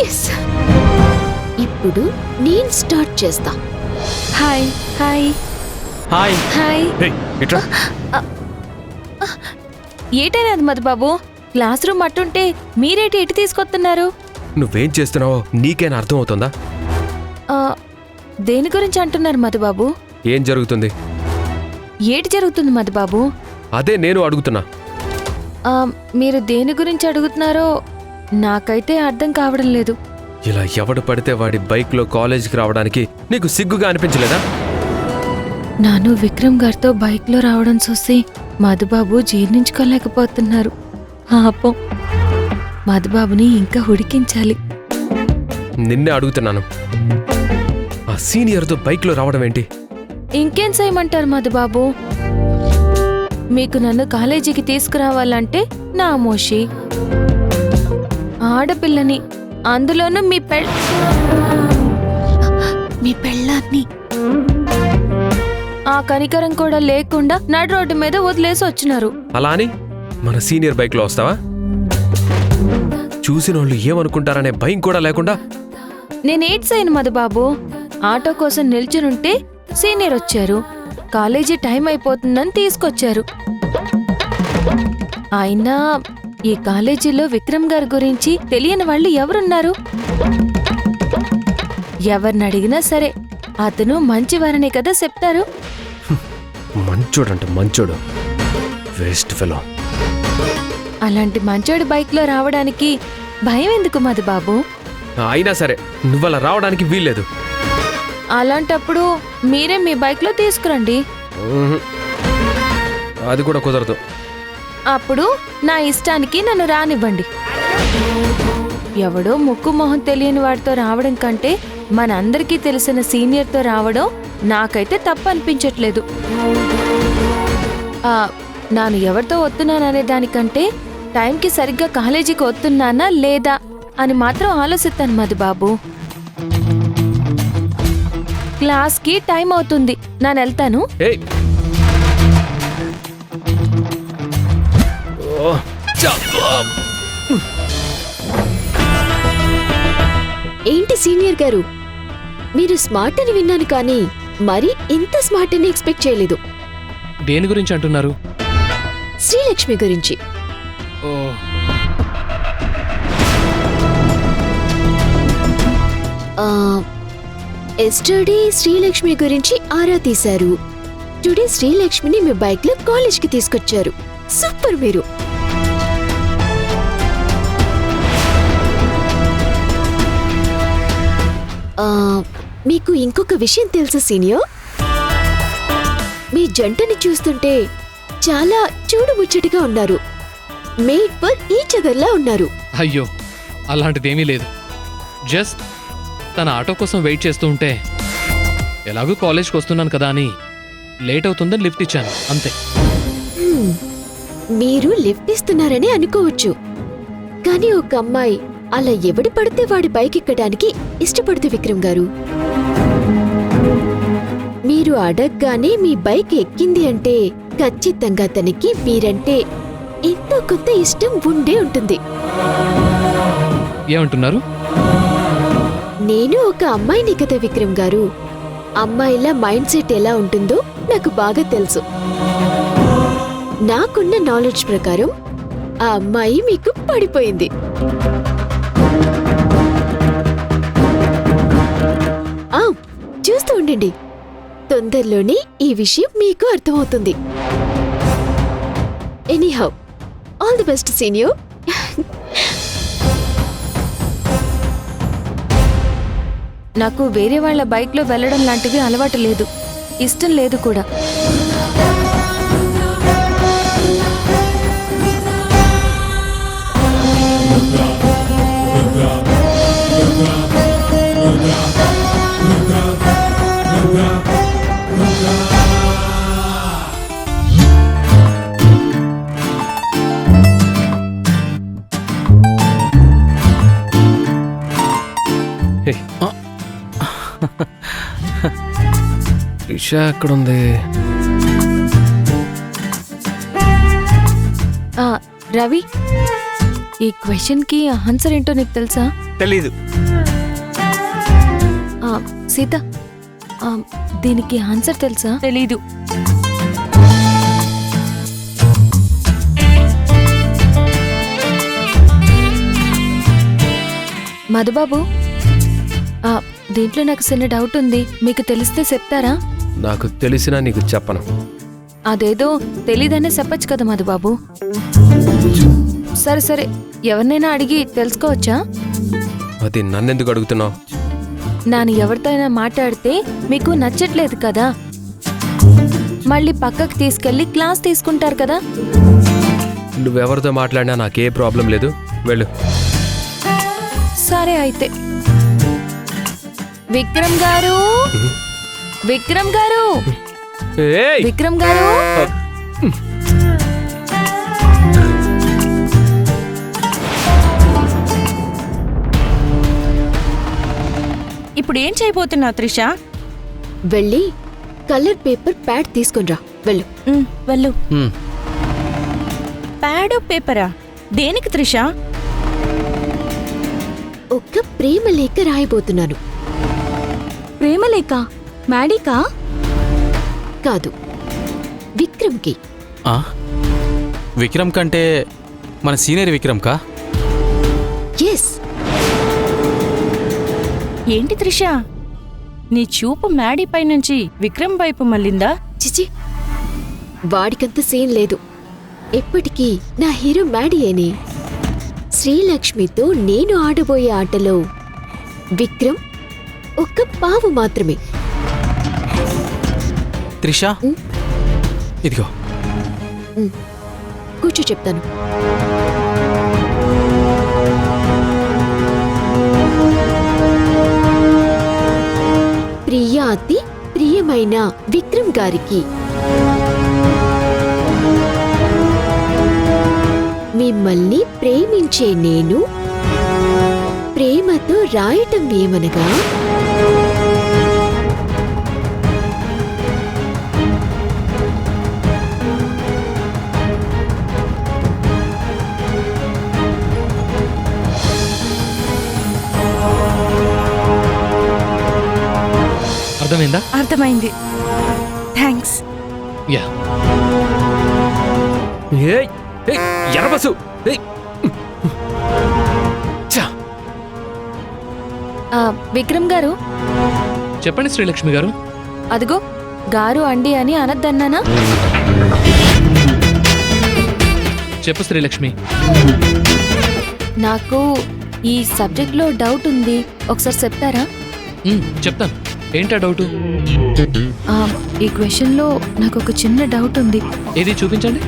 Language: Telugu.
ఎస్ ఇప్పుడు నేను స్టార్ట్ చేస్తా. Hi hi hi. హాయ్. ఇట్రా. ఏటైనది మధుబాబు, క్లాస్ రూమ్ అట్టుంటే మీరేటి ఎటు తీసుకొస్తున్నారు? నువ్వేం చేస్తున్నావో నీకేనా అర్థం అవుతుందా? దేని గురించి అంటున్నారు మధుబాబు? ఏం జరుగుతుంది? ఏటి జరుగుతుంది మధుబాబు? అదే నేను అడుగుతున్నా. మీరు దేని గురించి అడుగుతున్నారో నాకైతే అర్థం కావడం లేదు. ఇలా ఎవడు పడితే వాడి బైక్లో కాలేజీకి రావడానికి నీకు సిగ్గుగా అనిపించలేదా? నాను విక్రమ్ గారితో బైక్లో రావడం చూసి మధుబాబు జీర్ణించుకోలేకపోతున్నారు. పాపం, మధుబాబుని ఇంకా ఉడికించాలి. నిన్నే అడుగుతున్నాను, ఆ సీనియర్తో బైక్లో రావడం ఏంటి? ఇంకేం చేయమంటారు మధుబాబు? మీకు నన్ను కాలేజీకి తీసుకురావాలంటే నా మోషి. ఆడపిల్లని, అందులోనూ మీ పెళ్ళాన్ని ఆ కనికరం కూడా లేకుండా నడు రోడ్డు మీద వదిలేసి వచ్చినారు. అలా అని మన సీనియర్ బైక్లో వస్తావా? చూసిన వాళ్ళు ఏమనుకుంటారనే భయం కూడా లేకుండా. నేనేట్ చేయను మధుబాబు. ఆటో కోసం నిల్చునుంటే సీనియర్ వచ్చారు. కాలేజీ టైం అయిపోతుందని తీసుకొచ్చారు. అయినా ఈ కాలేజీలో విక్రమ్ గారి గురించి తెలియని వాళ్ళు ఎవరున్నారు? ఎవరినడిగినా సరే అతను మంచివారనే కదా చెప్తారు. మంచోడంట మంచోడు, వేస్ట్ ఫెలో. అలాంటి మంచోడి బైక్లో రావడానికి భయం ఎందుకు మధుబాబు? అయినా సరే నువ్వలా రావడానికి వీల్లేదు. అలాంటప్పుడు మీరే మీ బైక్లో తీసుకురండి. అది కూడా కుదరదు. అప్పుడు నా ఇష్టానికి నన్ను రానివ్వండి. ఎవడో ముక్కు మొహం తెలియని వాడితో రావడం కంటే మనందరికీ తెలిసిన సీనియర్తో రావడం నాకైతే తప్పు అనిపించట్లేదు. నాను ఎవరితో వస్తున్నాననే దానికంటే టైంకి సరిగ్గా కాలేజీకి వస్తున్నానా లేదా అని మాత్రం ఆలోచిస్తాను మధుబాబు. క్లాస్కి టైం అవుతుంది, నేను వెళ్తాను. ఏంటి సీనియర్ గారు, మీరు స్మార్ట్ అని విన్నాను కానీ మరి ఇంత స్మార్ట్ అని ఎక్స్పెక్ట్ చేయలేదు. దేని గురించి అంటున్నారు? శ్రీలక్ష్మి గురించి. ఎస్టర్డే శ్రీలక్ష్మి గురించి ఆరా తీశారు. టుడే శ్రీలక్ష్మిని మీ బైక్ లో కాలేజ్ కి తీసుకొచ్చారు. సూపర్ మీరు. మీకు ఇంకొక విషయం తెలుసా సీనియర్? మీ జంటని చూస్తుంటే చాలా చూడుముచ్చటిగా ఉన్నారు. మేడ్ ఫర్ ఈచ్ అదర్ లా ఉన్నారు. అయ్యో, అలాంటిదేమీ లేదు. జస్ట్ తన ఆటో కోసం వెయిట్ చేస్తూ ఉంటే ఎలాగూ కాలేజ్కి వస్తున్నాను కదా అని లేట్ అవుతుందని లిఫ్ట్ ఇచ్చాను, అంతే. మీరు లిఫ్ట్ ఇస్తున్నారని అనుకోవచ్చు, కానీ ఒక అమ్మాయి అలా ఎవడి పడితే వాడి బైక్ ఎక్కడానికి ఇష్టపడుతూ విక్రమ్ గారు. మీరు అడగగానే మీ బైక్ ఎక్కింది అంటే ఖచ్చితంగా తనకి మీరంటే ఎంతో కొంత ఇష్టం ఉండే ఉంటుంది. ఏమంటున్నారు? నేను ఒక అమ్మాయిని కదా విక్రమ్ గారు. అమ్మాయిల మైండ్ సెట్ ఎలా ఉంటుందో నాకు బాగా తెలుసు. నాకున్న నాలెడ్జ్ ప్రకారం ఆ అమ్మాయి మీకు పడిపోయింది. చూస్తూ ఉండండి, తొందరలోనే ఈ విషయం మీకు అర్థమవుతుంది. Anyhow, all the best senior. నాకు వేరే వాళ్ళ బైక్లో వెళ్ళడం లాంటివి అలవాటు లేదు, ఇష్టం లేదు కూడా. రిషా ఎక్కడుంది? రవి, ఈ క్వశ్చన్ కి ఆన్సర్ ఏంటో నీకు తెలుసా? తెలీదు. సీత, దీనికి ఆన్సర్ తెలుసా? తెలీదు. మధుబాబు, దీంట్లో నాకు చిన్న డౌట్ ఉంది, మీకు తెలిస్తే చెప్తారా? నాకు తెలిసినా నీకు చెప్పను. అదేదో తెలీదనే చెప్పచ్చు కదా మధుబాబు. సరే సరే, ఎవరినైనా అడిగి తెలుసుకోవచ్చా? అది నన్నెందుకు అడుగుతున్నావు? నాని ఎవరితో అయినా మాట్లాడితే మీకు నచ్చట్లేదు కదా, మళ్ళీ పక్కకు తీసుకెళ్లి క్లాస్ తీసుకుంటారు కదా. నువ్వెవరితో మాట్లాడినా నాకే ప్రాబ్లం లేదు, వెళ్ళు. సరే అయితే. విక్రమ్ గారు, విక్రమ్ గారు, ఏయ్! విక్రమ్ గారు, ఇప్పుడు ఏం చేయబోతున్నావు త్రిష? వెళ్ళి కలర్ పేపర్ ప్యాడ్ తీసుకునిరా, వెళ్ళు. వెళ్ళు. హ్మ్. ప్యాడు పేపరా? దేనికి త్రిష? ఒక్క ప్రేమ లేఖ రాయబోతున్నాను. ప్రేమలేఖ మ్యాడీకా? కాదు, విక్రమ్కి. ఆ? విక్రమ్ కంటే మన సీనియర్ విక్రమ్ కా? ఎస్. ఏంటి త్రిష, నీ చూపు మ్యాడీ పై నుంచి విక్రమ్ వైపు మళ్ళిందా? చిచి, వాడికంత సీన్ లేదు. ఎప్పటికీ నా హీరో మ్యాడీయేనే. శ్రీలక్ష్మితో నేను ఆడబోయే ఆటలో విక్రమ్ ఒక్క పావు మాత్రమే. త్రిష, ఇదిగో. కూర్చో, చెప్తాను. ప్రియా అతి ప్రియమైన విక్రమ్ గారికి, మిమ్మల్ని ప్రేమించే నేను ప్రేమతో రాయటం ఏమనగా, అర్థమైందా? అర్థమైంది. థ్యాంక్స్. యా. ఏయ్! ఏయ్! ఎర్రబసు! ఏయ్! ఛా! విక్రమ్ గారు, చెప్పండి శ్రీలక్ష్మి గారు. అదిగో గారు అండి అని అనద్దన్నానా? చెప్పు శ్రీలక్ష్మి. నాకు ఈ సబ్జెక్ట్లో డౌట్ ఉంది, ఒకసారి చెప్తారా? చెప్తాను. ఏంటా డౌటు? ఈ క్వశ్చన్లో నాకు ఒక చిన్న డౌట్ ఉంది. ఏది చూపించండి.